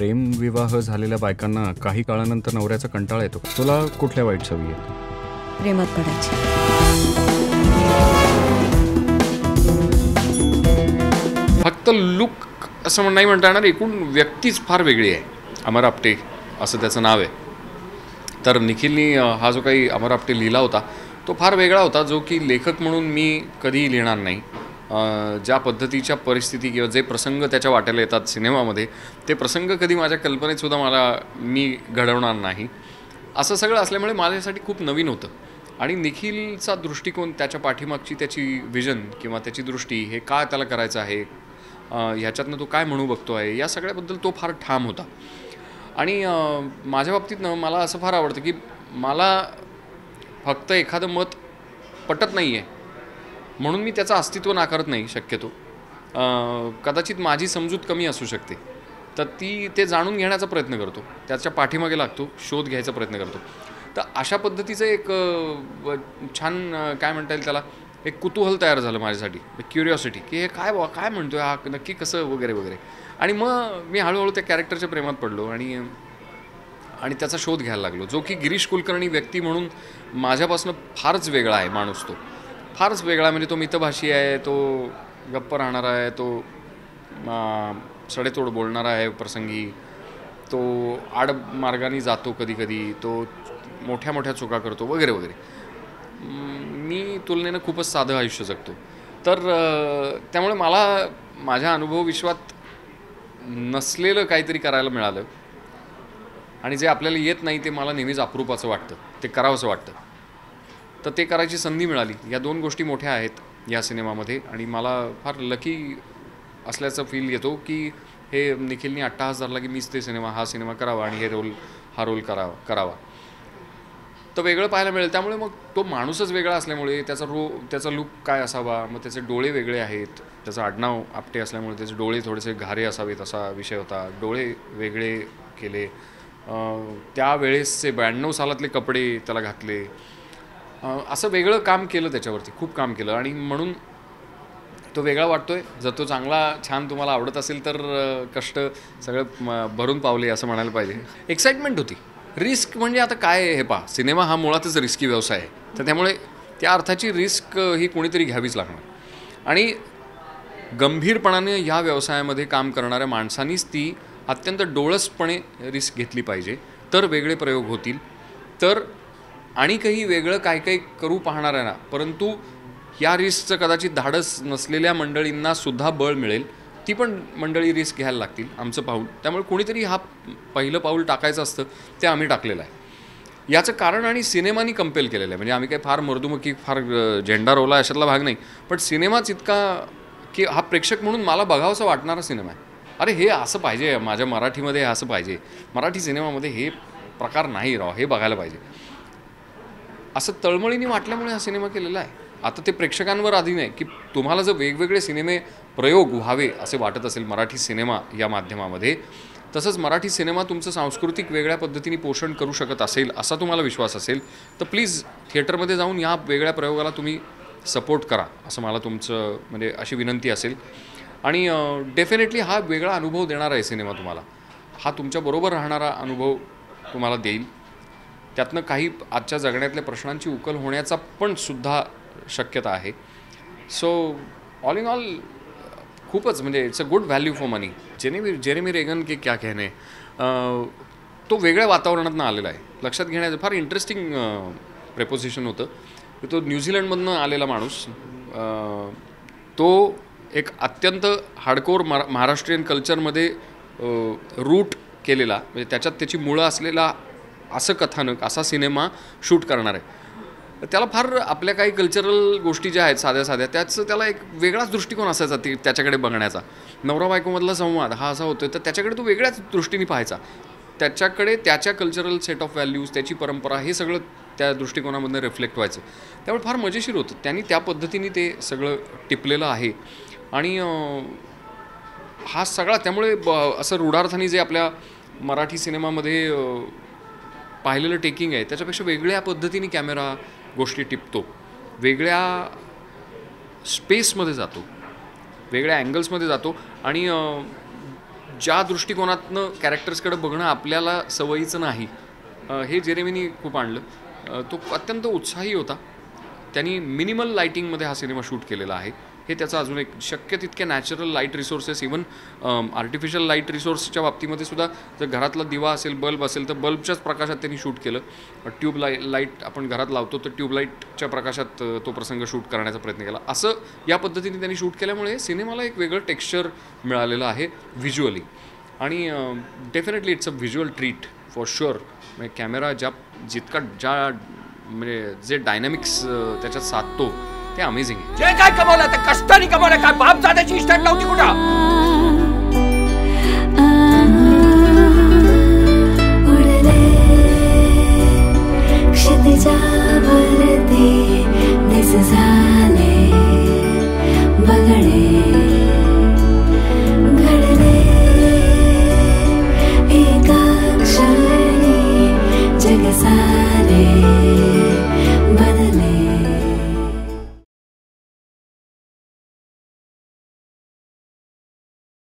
प्रेमविवाह झालेल्या बायकांना काही काळानंतर नवऱ्याचा कंटाळा येतो. तुला कुठल्या वाईट सवयी आहेत? प्रेमात पडायची. फक्त लुक असं नाही म्हणता येणार, एकूण व्यक्तीच फार वेगळी आहे. अमर आपटे असं त्याचं नाव आहे. तर निखिलनी हा जो काही अमर आपटे लिहिला होता तो फार वेगळा होता, जो की लेखक म्हणून मी कधीही लिहिणार नाही. ज्या पद्धतीच्या परिस्थिती किंवा जे प्रसंग त्याच्या वाट्याला येतात सिनेमामध्ये, ते प्रसंग कधी माझ्या कल्पनेतसुद्धा मी घडवणार नाही. असं सगळं असल्यामुळे माझ्यासाठी खूप नवीन होतं. आणि निखिलचा दृष्टिकोन, त्याच्या पाठीमागची त्याची विजन किंवा त्याची दृष्टी, हे का त्याला करायचं आहे, ह्याच्यातनं तो काय म्हणू बघतो आहे, या सगळ्याबद्दल तो फार ठाम होता. आणि माझ्या बाबतीतनं मला असं फार आवडतं की मला फक्त एखादं मत पटत नाही आहे म्हणून मी त्याचं अस्तित्व नाकारत नाही. शक्यतो कदाचित माझी समजूत कमी असू शकते, तर ते जाणून घेण्याचा प्रयत्न करतो, त्याच्या पाठीमागे लागतो, शोध घ्यायचा प्रयत्न करतो. तर अशा पद्धतीचं एक छान काय म्हणता येईल त्याला, एक कुतूहल तयार झालं माझ्यासाठी, क्युरिओसिटी, की हे काय म्हणतो हा, नक्की कसं वगैरे वगैरे. आणि मग मी हळूहळू त्या कॅरेक्टरच्या प्रेमात पडलो आणि त्याचा शोध घ्यायला लागलो, जो की गिरीश कुलकर्णी व्यक्ती म्हणून माझ्यापासून फारच वेगळा आहे. माणूस तो फारच वेगळा, म्हणजे तो मितभाषी आहे, तो गप्प राहणारा आहे, तो सडेतोड बोलणारा आहे प्रसंगी, तो आडमार्गाने जातो कधी कधी, तो मोठ्या मोठ्या चुका करतो वगैरे वगैरे. मी तुलनेनं खूपच साधं आयुष्य जगतो. तर त्यामुळे मला माझ्या अनुभव विश्वात नसलेलं काहीतरी करायला मिळालं, आणि जे आपल्याला येत नाही ते मला नेहमीच अप्रूपाचं वाटतं, ते करावंसं वाटतं. तर ते करायची संधी मिळाली. या दोन गोष्टी मोठ्या आहेत या सिनेमामध्ये, आणि मला फार लकी असल्याचा फील येतो की हे निखिलनी अट्टाहास धरला की मीच हा सिनेमा करावा आणि हा रोल करावा. तर वेगळं पाहायला मिळेल. त्यामुळे मग तो माणूसच वेगळा असल्यामुळे त्याचा लुक काय असावा, मग त्याचे डोळे वेगळे आहेत, त्याचं आडनाव आपटे असल्यामुळे त्याचे डोळे थोडेसे घारे असावेत असा विषय होता. डोळे वेगळे केले, त्यावेळेसचे 92 सालातले कपडे त्याला घातले, असं वेगळं काम केलं, त्याच्यावरती खूप काम केलं, आणि म्हणून तो वेगळा वाटतोय. जर तो चांगला छान तुम्हाला आवडत असेल तर कष्ट सगळं भरून पावले असं म्हणायला पाहिजे. एक्साइटमेंट होती. रिस्क म्हणजे आता काय आहे हे पहा, सिनेमा हा मुळातच रिस्की व्यवसाय आहे, तर त्यामुळे त्या अर्थाची रिस्क ही कोणीतरी घ्यावीच लागणार. आणि गंभीरपणाने ह्या व्यवसायामध्ये काम करणाऱ्या माणसांनीच ती अत्यंत डोळसपणे रिस्क घेतली पाहिजे, तर वेगळे प्रयोग होतील. तर आणि काही वेगळं काही करू पाहणाऱ्यांना, परंतु या रिस्कचं कदाचित धाडस नसलेल्या मंडळींना सुद्धा बळ मिळेल. ती पण मंडळी रिस्क घ्यायला लागतील आमचं पाऊल. त्यामुळे कोणीतरी हा पहिलं पाऊल टाकायचं असतं, ते आम्ही टाकलेलं आहे. याचं कारण आणि सिनेमानी कंपेल केलेलं आहे. म्हणजे आम्ही काही फार मर्दुमकी, फार झेंडा रोवला अशातला भाग नाही, पण सिनेमाच इतका की हा प्रेक्षक म्हणून मला बघावंसं वाटणारा सिनेमा आहे. अरे हे असं पाहिजे, माझ्या मराठीमध्ये असं पाहिजे, मराठी सिनेमामध्ये हे प्रकार नाही राव, हे बघायला पाहिजे, असं तळमळीने वाटल्यामुळे हा सिनेमा केलेला आहे. आता ते प्रेक्षकांवर अधीन आहे की तुम्हाला जर वेगवेगळे सिनेमे प्रयोग व्हावे असे वाटत असेल मराठी सिनेमा या माध्यमामध्ये, तसंच मराठी सिनेमा तुमचं सांस्कृतिक वेगळ्या पद्धतीने पोषण करू शकत असेल असा तुम्हाला विश्वास असेल, तर प्लीज थिएटरमध्ये जाऊन या वेगळ्या प्रयोगाला तुम्ही सपोर्ट करा, असं मला तुमचं म्हणजे अशी विनंती असेल. आणि डेफिनेटली हा वेगळा अनुभव देणारा आहे सिनेमा तुम्हाला, हा तुमच्याबरोबर राहणारा अनुभव तुम्हाला देईल. त्यातनं काही आजच्या जगण्यातल्या प्रश्नांची उकल होण्याचा पण सुद्धा शक्यता आहे. सो ऑल इन ऑल खूपच म्हणजे it's a good value for money. Jeremy Regan के क्या कहने, तो वेगळ्या वातावरणातून आलेला आहे. लक्षात घेण्याचं फार इंटरेस्टिंग प्रेपोजिशन होतं. तो न्यूझीलंडमधनं आलेला माणूस, तो एक अत्यंत हार्डकोर महाराष्ट्रीयन कल्चरमध्ये रूट केलेला, म्हणजे त्याच्यात त्याची मुळं असलेला असं कथानक, असा सिनेमा शूट करणार आहे. त्याला फार आपल्या काही कल्चरल गोष्टी ज्या आहेत साध्या साध्या, त्याला एक वेगळाच दृष्टिकोन असायचा त्याच्याकडे बघण्याचा. नवरा बायकोमधला संवाद हा असा होतो, तर त्याच्याकडे तो वेगळ्याच दृष्टीने पाहायचा. त्याच्याकडे त्याच्या कल्चरल सेट ऑफ व्हॅल्यूज, त्याची परंपरा, हे सगळं त्या दृष्टिकोनामधून रिफ्लेक्ट व्हायचं. त्यामुळे फार मजेशीर होतं. त्यांनी त्या पद्धतीने ते सगळं टिपलेलं आहे. आणि हा सगळा त्यामुळे असं रूढार्थाने जे आपल्या मराठी सिनेमामध्ये पाहिलेलं टेकिंग आहे त्याच्यापेक्षा वेगळ्या पद्धतीने कॅमेरा गोष्टी टिपतो, वेगळ्या स्पेसमध्ये जातो, वेगळ्या अँगल्समध्ये जातो, आणि ज्या दृष्टिकोनातनं कॅरेक्टर्सकडे बघणं आपल्याला सवयीचं नाही, हे जेरेमीनी खूप आणलं. तो अत्यंत उत्साही होता. त्यांनी मिनिमल लाईटिंगमध्ये हा सिनेमा शूट केलेला आहे. हे त्याचं अजून एक शक्य तितके natural light resources, even artificial light रिसोर्सच्या बाबतीमध्ये सुद्धा जर घरातला दिवा असेल, बल्ब असेल तर बल्बच्याच प्रकाशात त्यांनी शूट केलं. ट्यूब लाईट आपण घरात लावतो तर ट्यूबलाईटच्या प्रकाशात तो प्रसंग शूट करण्याचा प्रयत्न केला. असं या पद्धतीने त्यांनी शूट केल्यामुळे सिनेमाला एक वेगळं टेक्स्चर मिळालेलं आहे व्हिज्युअली. आणि definitely it's a visual treat for sure. म्हणजे कॅमेरा ज्या म्हणजे जे डायनॅमिक्स त्याच्यात साधतो ते अमेझिंग आहे. जे काय कमवलं ते कष्टाने कमवलं, काय बाप जाण्याची इष्ट नव्हती कुठं.